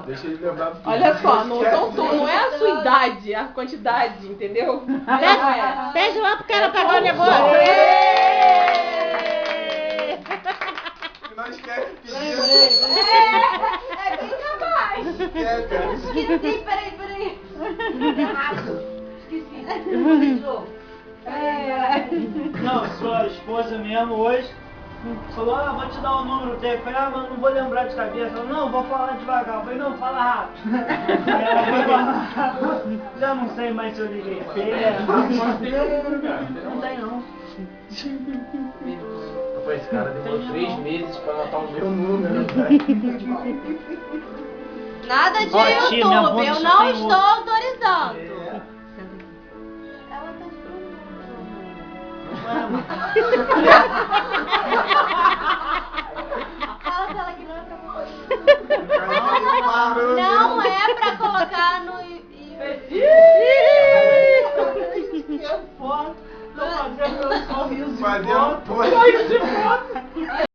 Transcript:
Deixa ele lembrar do Olha só, não é a sua idade, a quantidade, entendeu? Beijo lá pro cara pegar o negócio. Não esquece de pedir. É bem capaz. Esqueci, peraí. Errado. Esqueci. Vamos de novo. Não, sua esposa mesmo hoje falou, vou te dar o número dele. Eu falei, mas não vou lembrar de cabeça. Ela, não, vou falar devagar. Eu falei, não, fala rápido. Ela foi falar rápido. Já não sei mais se eu liguei. Tem o número, cara. Não tem não. Rapaz, esse cara demorou 3 meses pra anotar o meu número, velho. Nada de Ó, tia, minha YouTube, bunda eu só não tem estou outro. autorizando. Ela tá Fala pra ela que não é pra colocar. Não é pra colocar no... Foto, tô fazendo meu sorriso de Fazendo foto. foto. Sorriso de foto.